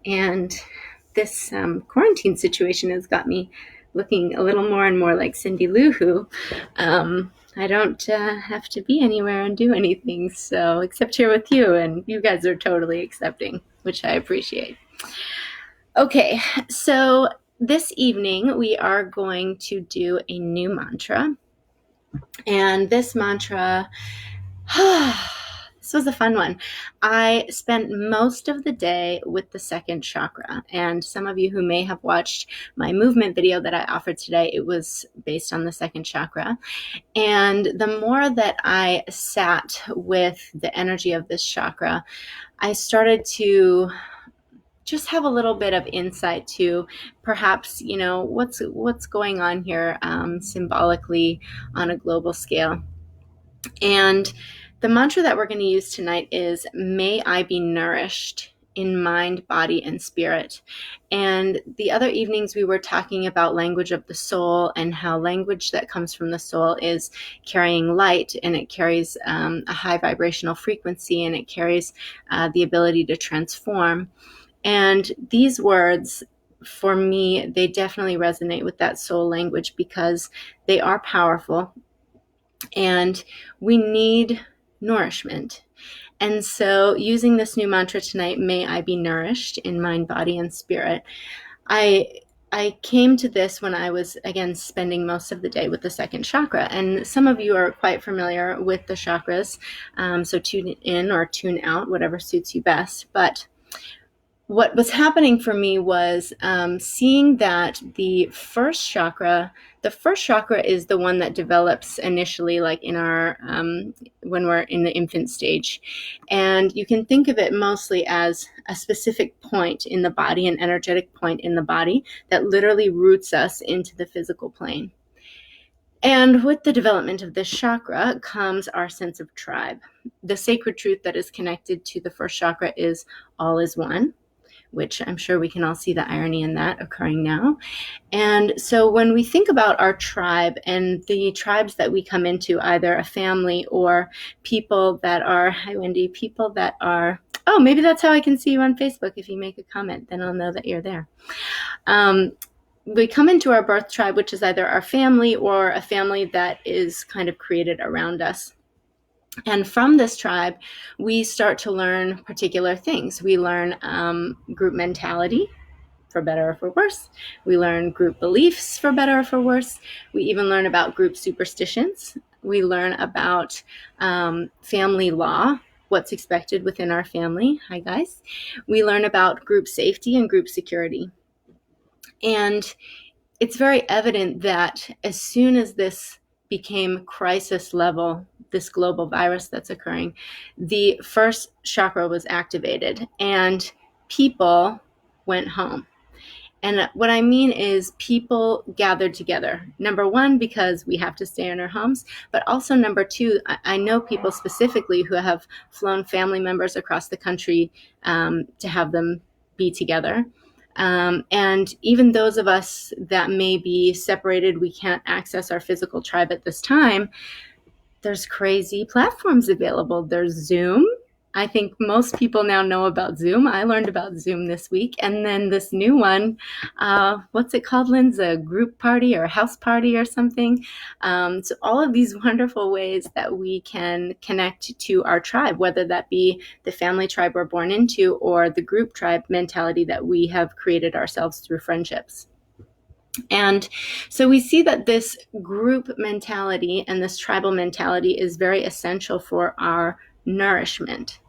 And this quarantine situation has got me looking a little more and more like Cindy Lou Who. I don't have to be anywhere and do anything, so except here with you, and you guys are totally accepting, which I appreciate. Okay, so this evening we are going to do a new mantra, and this mantra this was a fun one. I spent most of the day with the second chakra, and some of you who may have watched my movement video that I offered today, it was based on the second chakra. And the more that I sat with the energy of this chakra, I started to just have a little bit of insight to perhaps, what's going on here symbolically on a global scale. And the mantra that we're going to use tonight is, may I be nourished in mind, body, and spirit. And the other evenings we were talking about language of the soul and how language that comes from the soul is carrying light, and it carries a high vibrational frequency, and it carries the ability to transform. And these words, for me, they definitely resonate with that soul language because they are powerful. And we need nourishment. And so using this new mantra tonight, may I be nourished in mind, body, and spirit, I came to this when I was, again, spending most of the day with the second chakra. And some of you are quite familiar with the chakras, so tune in or tune out, whatever suits you best. But what was happening for me was seeing that the first chakra is the one that develops initially, like in our when we're in the infant stage. And you can think of it mostly as a specific point in the body, an energetic point in the body that literally roots us into the physical plane. And with the development of this chakra comes our sense of tribe. The sacred truth that is connected to the first chakra is all is one, which I'm sure we can all see the irony in that occurring now. And so when we think about our tribe and the tribes that we come into, either a family or people that are, hi Wendy, people that are, oh, maybe that's how I can see you on Facebook. If you make a comment, then I'll know that you're there. We come into our birth tribe, which is either our family or a family that is kind of created around us. And from this tribe, we start to learn particular things. We learn group mentality, for better or for worse. We learn group beliefs, for better or for worse. We even learn about group superstitions. We learn about family law, what's expected within our family. Hi, guys. We learn about group safety and group security. And it's very evident that as soon as this became crisis level, this global virus that's occurring, the first chakra was activated and people went home. And what I mean is people gathered together. Number one, because we have to stay in our homes, but also number two, I know people specifically who have flown family members across the country to have them be together. And even those of us that may be separated, we can't access our physical tribe at this time, there's crazy platforms available. There's Zoom. I think most people now know about Zoom. I learned about Zoom this week. And then this new one, what's it called, Linz? A group party or a house party or something. So all of these wonderful ways that we can connect to our tribe, whether that be the family tribe we're born into or the group tribe mentality that we have created ourselves through friendships. And so we see that this group mentality and this tribal mentality is very essential for our nourishment.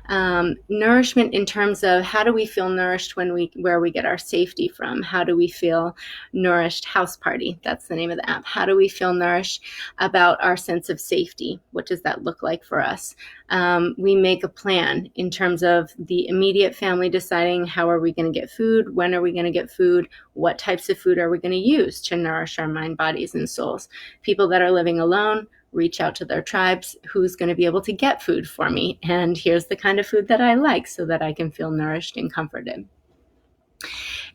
Nourishment in terms of how do we feel nourished where we get our safety from? How do we feel nourished? House party, that's the name of the app. How do we feel nourished about our sense of safety? What does that look like for us? We make a plan in terms of the immediate family deciding how are we going to get food? When are we going to get food? What types of food are we going to use to nourish our mind, bodies, and souls? People that are living alone reach out to their tribes, who's going to be able to get food for me, and here's the kind of food that I like so that I can feel nourished and comforted.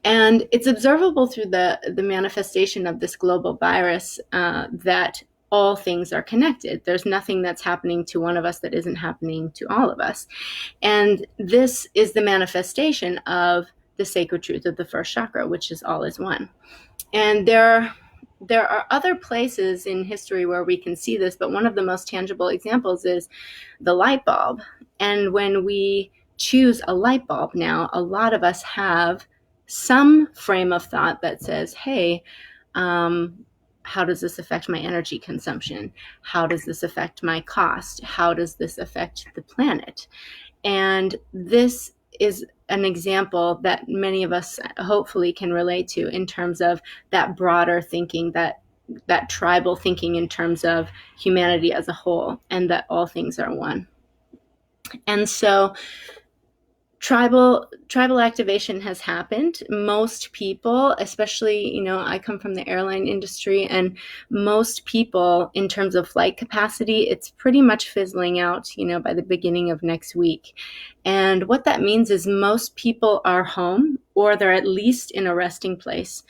And it's observable through the manifestation of this global virus that all things are connected. There's nothing that's happening to one of us that isn't happening to all of us. And this is the manifestation of the sacred truth of the first chakra, which is all is one. And there are other places in history where we can see this, but one of the most tangible examples is the light bulb. And when we choose a light bulb now, a lot of us have some frame of thought that says, hey, how does this affect my energy consumption? How does this affect my cost? How does this affect the planet? And this is an example that many of us hopefully can relate to in terms of that broader thinking, that tribal thinking in terms of humanity as a whole, and that all things are one. And so tribal activation has happened. Most people, especially, I come from the airline industry, and most people in terms of flight capacity, it's pretty much fizzling out, by the beginning of next week. And what that means is most people are home, or they're at least in a resting place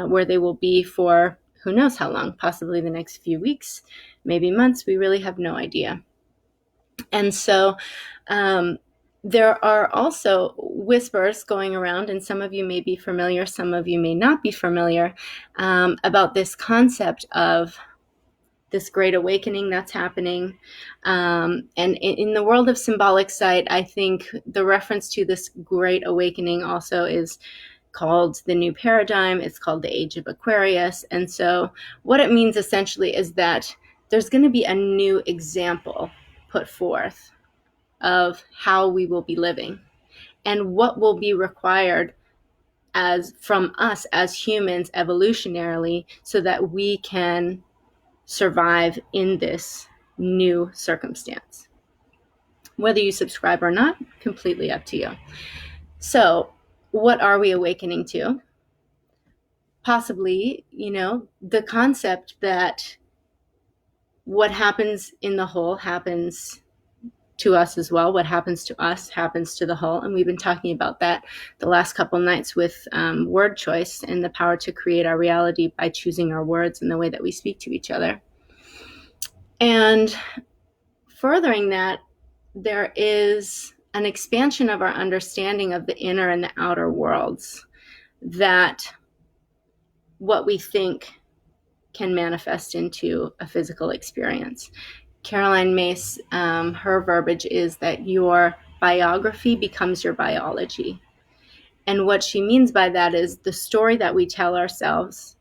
where they will be for who knows how long, possibly the next few weeks, maybe months. We really have no idea. And so there are also whispers going around, and some of you may be familiar, some of you may not be familiar, about this concept of this great awakening that's happening. And in the world of symbolic sight, I think the reference to this great awakening also is called the new paradigm. It's called the age of Aquarius. And so what it means essentially is that there's going to be a new example put forth of how we will be living and what will be required from us as humans evolutionarily, so that we can survive in this new circumstance. Whether you subscribe or not, completely up to you. So what are we awakening to? Possibly, the concept that what happens in the whole happens to us as well. What happens to us happens to the whole. And we've been talking about that the last couple nights with word choice and the power to create our reality by choosing our words and the way that we speak to each other. And furthering that, there is an expansion of our understanding of the inner and the outer worlds, that what we think can manifest into a physical experience. Caroline Myss, her verbiage is that your biography becomes your biology. And what she means by that is the story that we tell ourselves,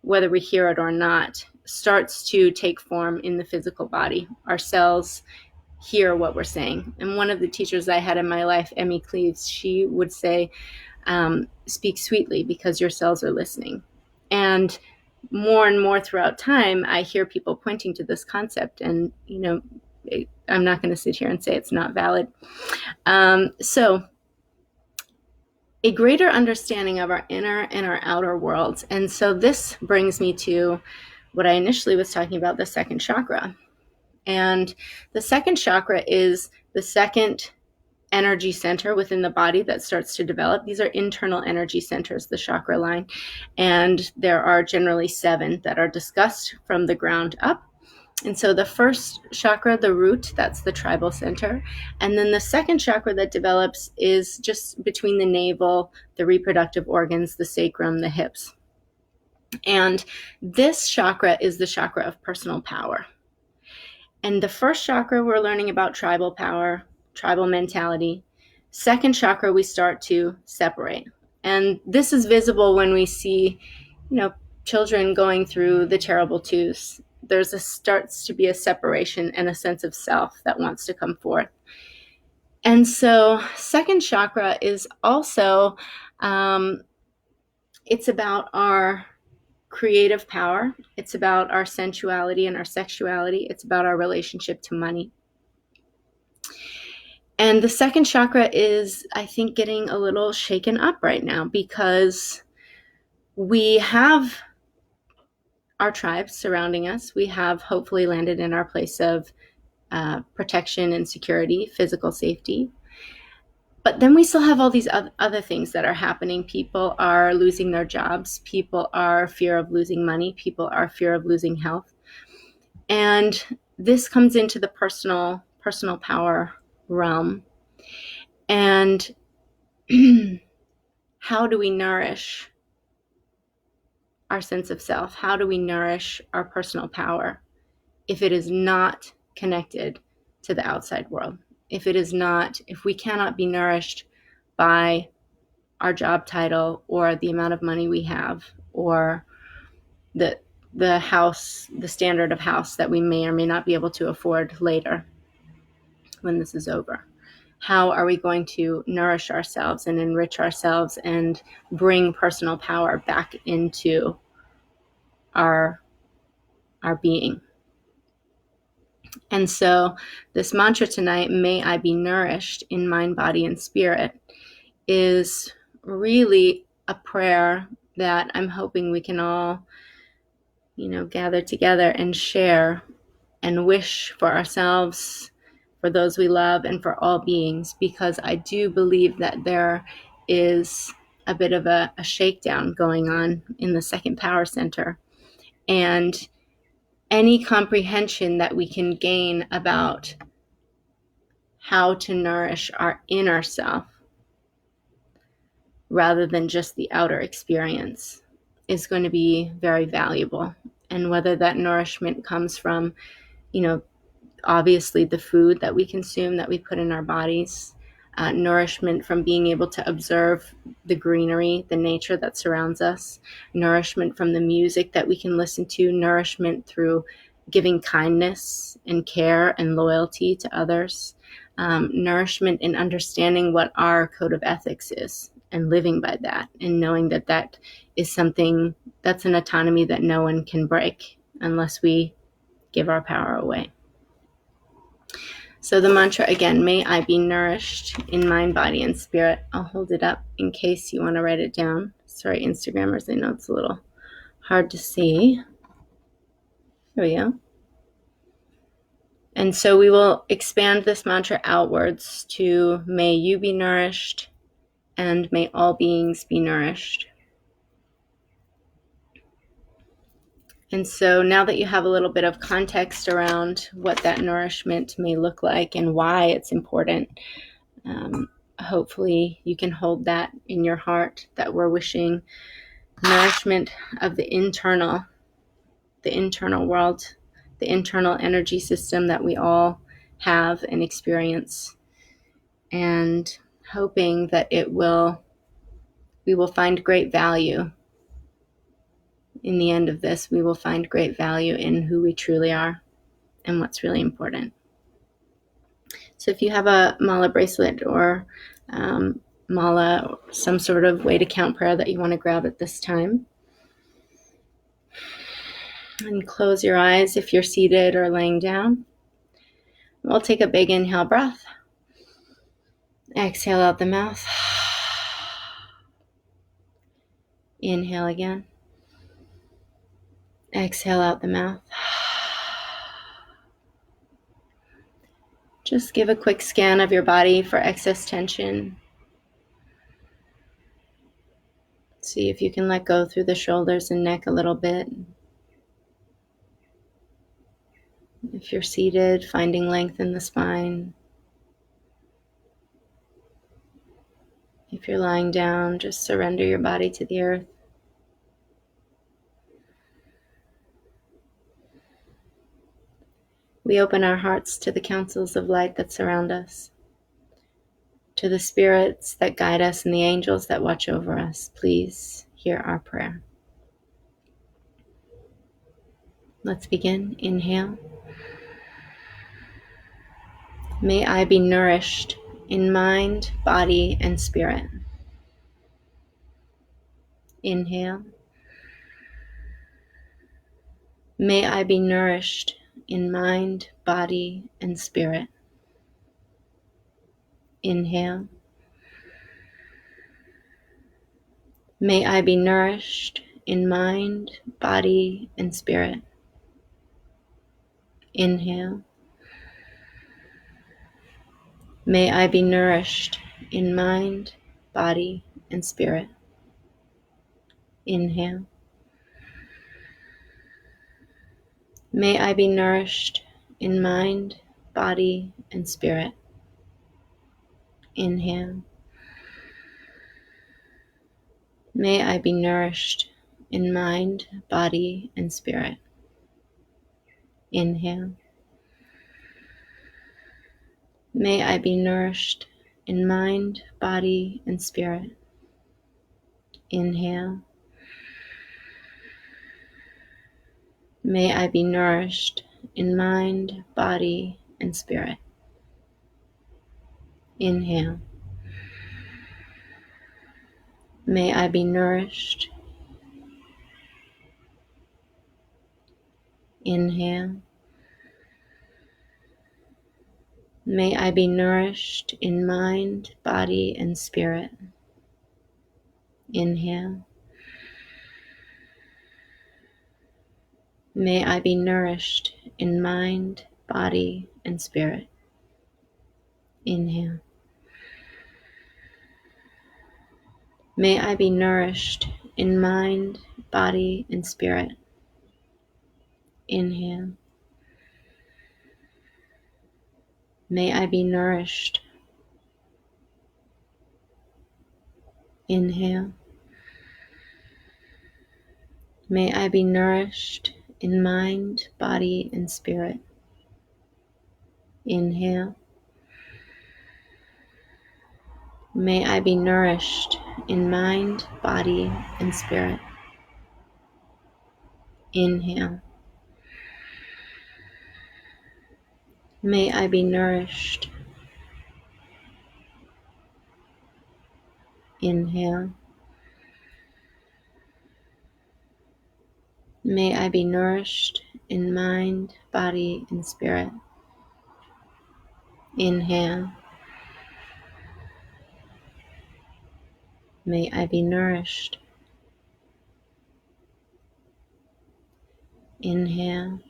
whether we hear it or not, starts to take form in the physical body. Our cells hear what we're saying. And one of the teachers I had in my life, Emmy Cleaves, she would say, speak sweetly because your cells are listening. And more and more throughout time, I hear people pointing to this concept, and I'm not going to sit here and say it's not valid. So a greater understanding of our inner and our outer worlds. And so this brings me to what I initially was talking about, the second chakra. And the second chakra is the second energy center within the body that starts to develop. These are internal energy centers, the chakra line. And there are generally 7 that are discussed from the ground up. And so the first chakra, the root, that's the tribal center. And then the second chakra that develops is just between the navel, the reproductive organs, the sacrum, the hips. And this chakra is the chakra of personal power. And the first chakra, we're learning about tribal power, tribal mentality. Second chakra, we start to separate. And this is visible when we see, children going through the terrible twos. Starts to be a separation and a sense of self that wants to come forth. And so second chakra is also, it's about our creative power. It's about our sensuality and our sexuality. It's about our relationship to money. And the second chakra is, I think, getting a little shaken up right now, because we have our tribes surrounding us. We have hopefully landed in our place of protection and security, physical safety. But then we still have all these other things that are happening. People are losing their jobs. People are fear of losing money. People are fear of losing health. And this comes into the personal power realm. And how do we nourish our sense of self? How do we nourish our personal power if it is not connected to the outside world? If we cannot be nourished by our job title or the amount of money we have or the house, the standard of house that we may or may not be able to afford later when this is over. How are we going to nourish ourselves and enrich ourselves and bring personal power back into our being? And so this mantra tonight, may I be nourished in mind, body, and spirit, is really a prayer that I'm hoping we can all, gather together and share and wish for ourselves, for those we love, and for all beings, because I do believe that there is a bit of a shakedown going on in the second power center. And any comprehension that we can gain about how to nourish our inner self rather than just the outer experience is going to be very valuable. And whether that nourishment comes from, obviously the food that we consume, that we put in our bodies, nourishment from being able to observe the greenery, the nature that surrounds us, nourishment from the music that we can listen to, nourishment through giving kindness and care and loyalty to others, nourishment in understanding what our code of ethics is and living by that, and knowing that that is something that's an autonomy that no one can break unless we give our power away. So the mantra again, may I be nourished in mind, body, and spirit. I'll hold it up in case you want to write it down. Sorry, Instagrammers, I know it's a little hard to see. There we go. And so we will expand this mantra outwards to may you be nourished and may all beings be nourished. And so now that you have a little bit of context around what that nourishment may look like and why it's important, hopefully you can hold that in your heart, that we're wishing nourishment of the internal world, the internal energy system that we all have and experience, and hoping that we will find great value. In the end of this, we will find great value in who we truly are and what's really important. So if you have a mala bracelet or mala, or some sort of way to count prayer that you want to grab at this time, and close your eyes if you're seated or laying down. We'll take a big inhale breath. Exhale out the mouth. Inhale again. Exhale out the mouth. Just give a quick scan of your body for excess tension. See if you can let go through the shoulders and neck a little bit. If you're seated, finding length in the spine. If you're lying down, just surrender your body to the earth. We open our hearts to the counsels of light that surround us, to the spirits that guide us and the angels that watch over us. Please hear our prayer. Let's begin. Inhale. May I be nourished in mind, body, and spirit. Inhale. May I be nourished in mind, body, and spirit. Inhale. May I be nourished in mind, body, and spirit. Inhale. May I be nourished in mind, body, and spirit. Inhale. May I be nourished in mind, body, and spirit. Inhale. May I be nourished in mind, body, and spirit. Inhale. May I be nourished in mind, body, and spirit. Inhale. May I be nourished in mind, body, and spirit. Inhale. May I be nourished. Inhale. May I be nourished in mind, body, and spirit. Inhale. May I be nourished in mind, body, and spirit. Inhale. May I be nourished in mind, body, and spirit. Inhale. May I be nourished. Inhale. May I be nourished in mind, body, and spirit. Inhale. May I be nourished in mind, body, and spirit. Inhale. May I be nourished. Inhale. May I be nourished in mind, body, and spirit. Inhale. May I be nourished. Inhale.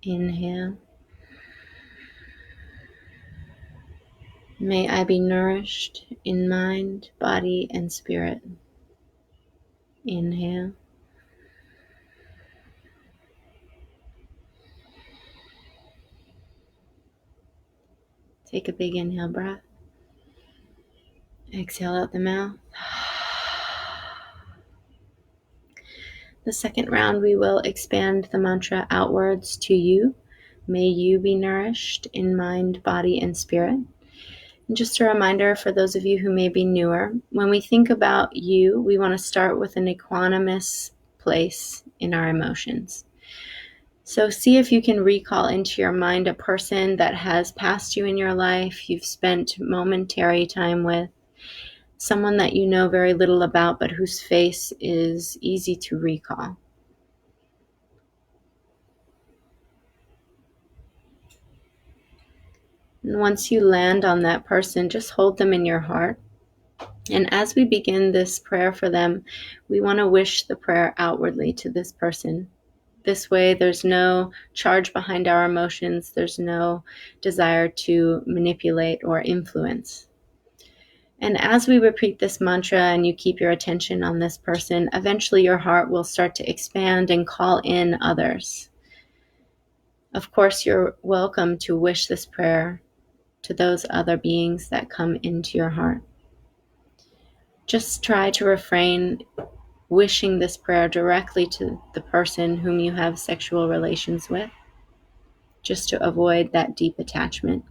Inhale. May I be nourished in mind, body, and spirit. Inhale. Take a big inhale breath. Exhale out the mouth. The second round, we will expand the mantra outwards to you. May you be nourished in mind, body, and spirit. And just a reminder for those of you who may be newer, when we think about you, we want to start with an equanimous place in our emotions. So see if you can recall into your mind a person that has passed you in your life, you've spent momentary time with, someone that you know very little about, but whose face is easy to recall. And once you land on that person, just hold them in your heart. And as we begin this prayer for them, we want to wish the prayer outwardly to this person. This way, there's no charge behind our emotions. There's no desire to manipulate or influence. And as we repeat this mantra and you keep your attention on this person, eventually your heart will start to expand and call in others. Of course, you're welcome to wish this prayer to those other beings that come into your heart. Just try to refrain wishing this prayer directly to the person whom you have sexual relations with, just to avoid that deep attachment.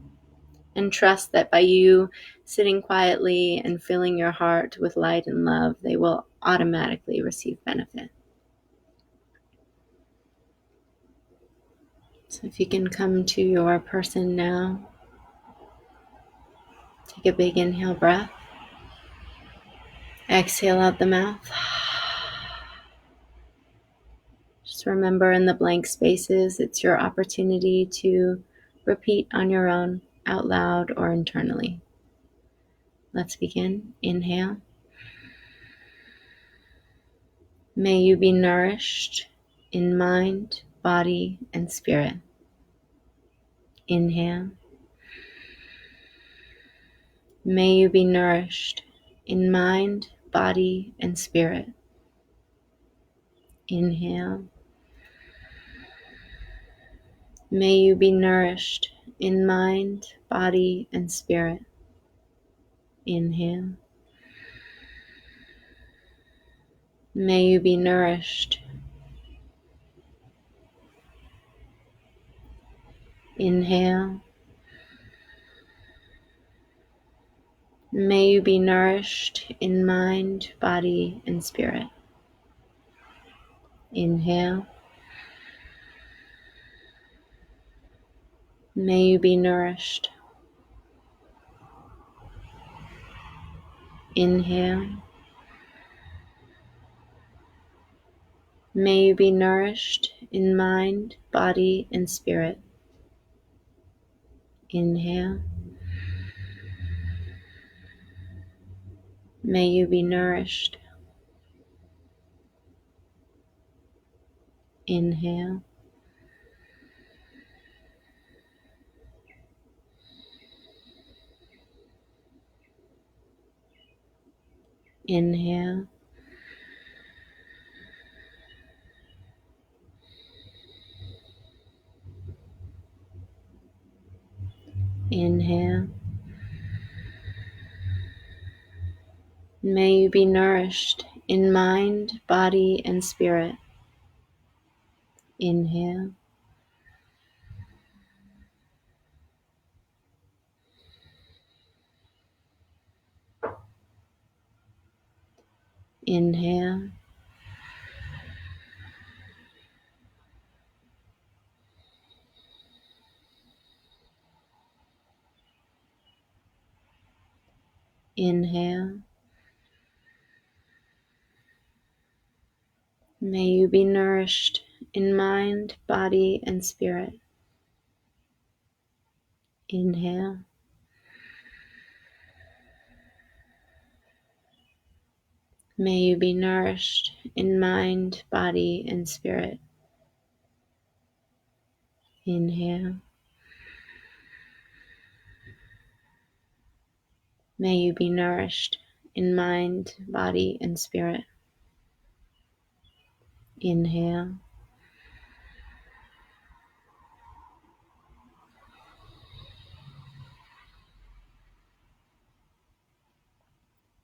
And trust that by you sitting quietly and filling your heart with light and love, they will automatically receive benefit. So if you can come to your person now, take a big inhale breath. Exhale out the mouth. Just remember, in the blank spaces, it's your opportunity to repeat on your own, out loud or internally. Let's begin. Inhale. May you be nourished in mind, body, and spirit. Inhale. May you be nourished in mind, body, and spirit. Inhale. May you be nourished in mind, body, and spirit. Inhale. May you be nourished. Inhale. May you be nourished in mind, body, and spirit. Inhale. May you be nourished. Inhale. May you be nourished in mind, body, and spirit. Inhale. May you be nourished. Inhale. Inhale. Inhale. May you be nourished in mind, body, and spirit. Inhale. Inhale. Inhale. May you be nourished in mind, body, and spirit. Inhale. May you be nourished in mind, body, and spirit. Inhale. May you be nourished in mind, body, and spirit. Inhale.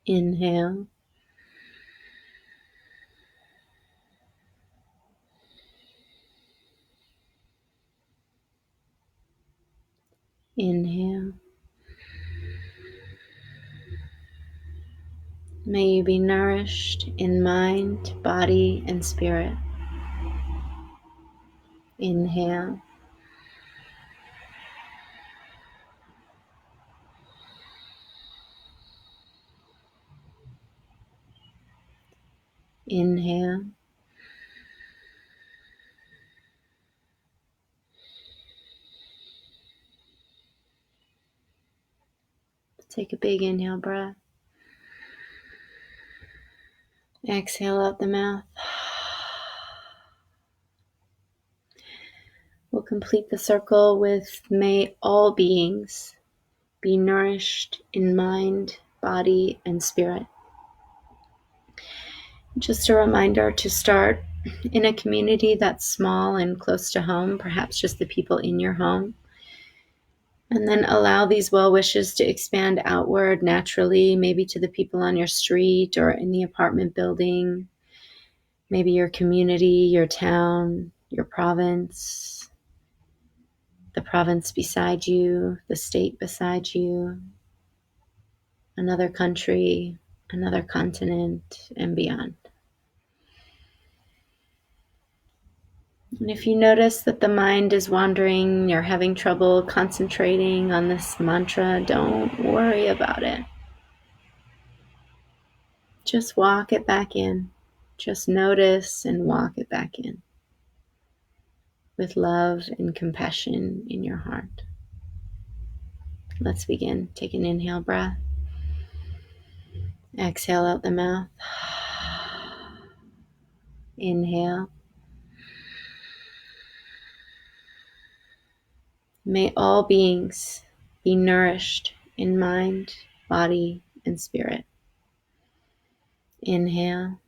Inhale. Inhale. May you be nourished in mind, body, and spirit. Inhale. Inhale. Take a big inhale breath. Exhale out the mouth. We'll complete the circle with may all beings be nourished in mind, body, and spirit. Just a reminder to start in a community that's small and close to home, perhaps just the people in your home. And then allow these well wishes to expand outward naturally, maybe to the people on your street or in the apartment building, maybe your community, your town, your province, the province beside you, the state beside you, another country, another continent, and beyond. And if you notice that the mind is wandering, you're having trouble concentrating on this mantra, don't worry about it. Just walk it back in. Just notice and walk it back in with love and compassion in your heart. Let's begin. Take an inhale breath. Exhale out the mouth. Inhale. May all beings be nourished in mind, body, and spirit. Inhale.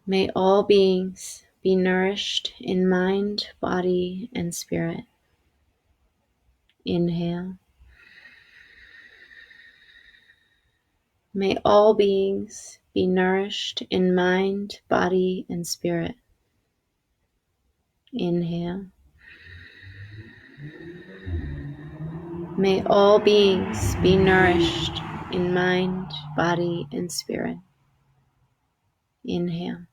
May all beings be nourished in mind, body, and spirit. Inhale. May all beings be nourished in mind, body, and spirit. Inhale. May all beings be nourished in mind, body, and spirit. Inhale.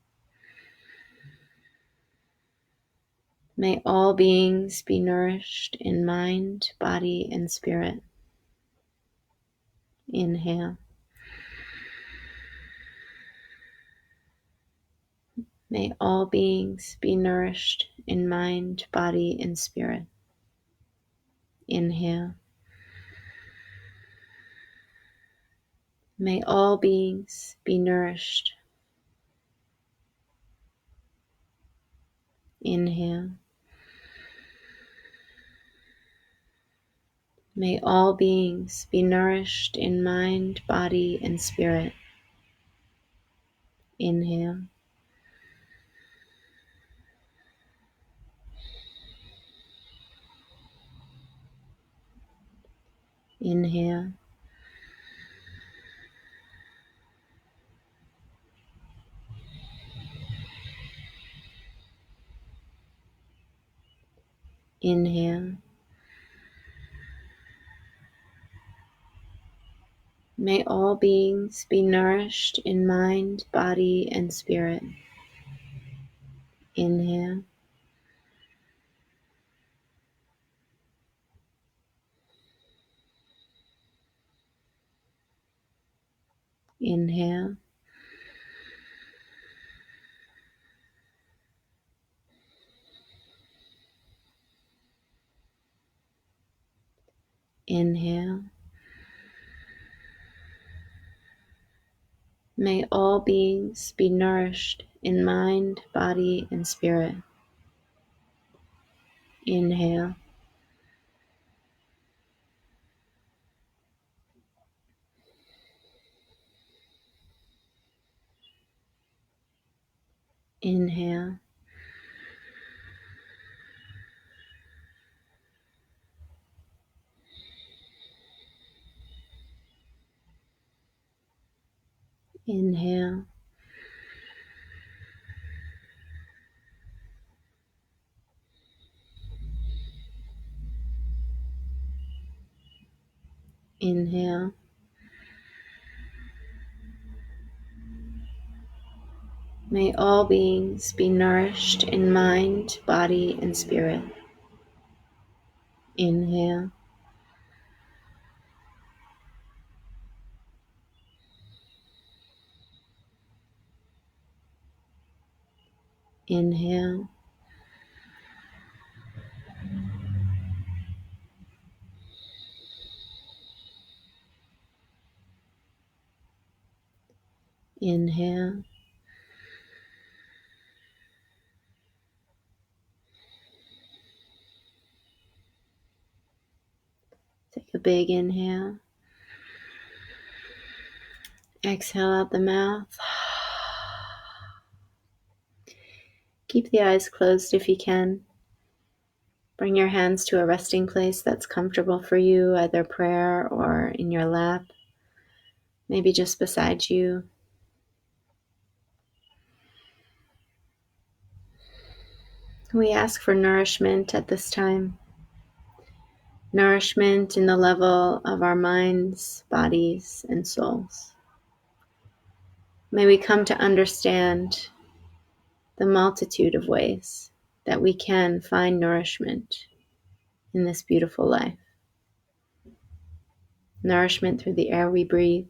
May all beings be nourished in mind, body, and spirit. Inhale. May all beings be nourished in mind, body, and spirit. Inhale. May all beings be nourished. Inhale. May all beings be nourished in mind, body, and spirit. Inhale. Inhale. Inhale. May all beings be nourished in mind, body, and spirit. Inhale. Inhale. Inhale. May all beings be nourished in mind, body, and spirit. Inhale. Inhale. Inhale. Inhale. May all beings be nourished in mind, body, and spirit. Inhale. Inhale. Inhale. Take a big inhale. Exhale out the mouth. Keep the eyes closed if you can. Bring your hands to a resting place that's comfortable for you, either prayer or in your lap, maybe just beside you. We ask for nourishment at this time. Nourishment in the level of our minds, bodies, and souls. May we come to understand the multitude of ways that we can find nourishment in this beautiful life. Nourishment through the air we breathe,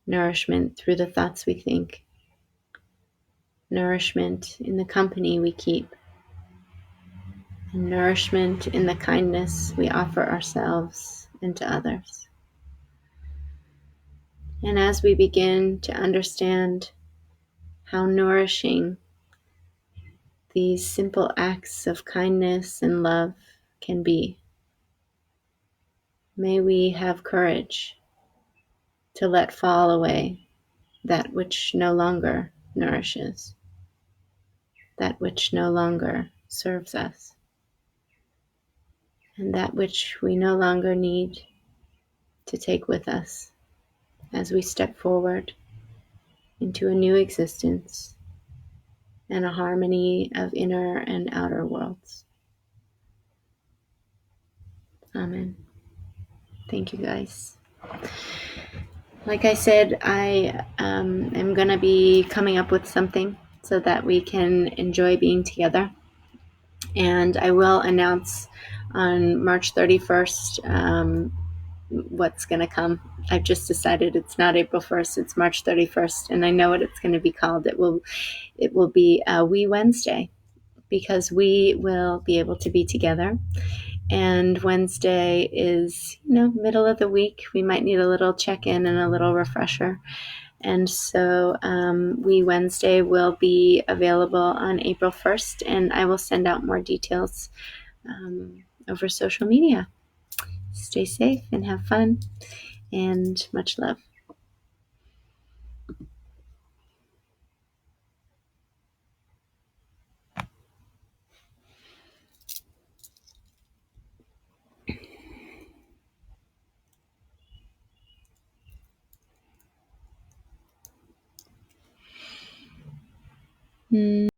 nourishment through the thoughts we think, nourishment in the company we keep, and nourishment in the kindness we offer ourselves and to others. And as we begin to understand how nourishing these simple acts of kindness and love can be, may we have courage to let fall away that which no longer nourishes. that which no longer serves us, and that which we no longer need to take with us as we step forward into a new existence and a harmony of inner and outer worlds. Amen. Thank you, guys. Like I said, I am going to be coming up with something so that we can enjoy being together. And I will announce on March 31st what's going to come. I've just decided it's not April 1st, it's March 31st, and I know what it's going to be called. It will be We Wednesday, because we will be able to be together. And Wednesday is, middle of the week. We might need a little check-in and a little refresher. And so We Wednesday will be available on April 1st, and I will send out more details over social media. Stay safe and have fun, and much love.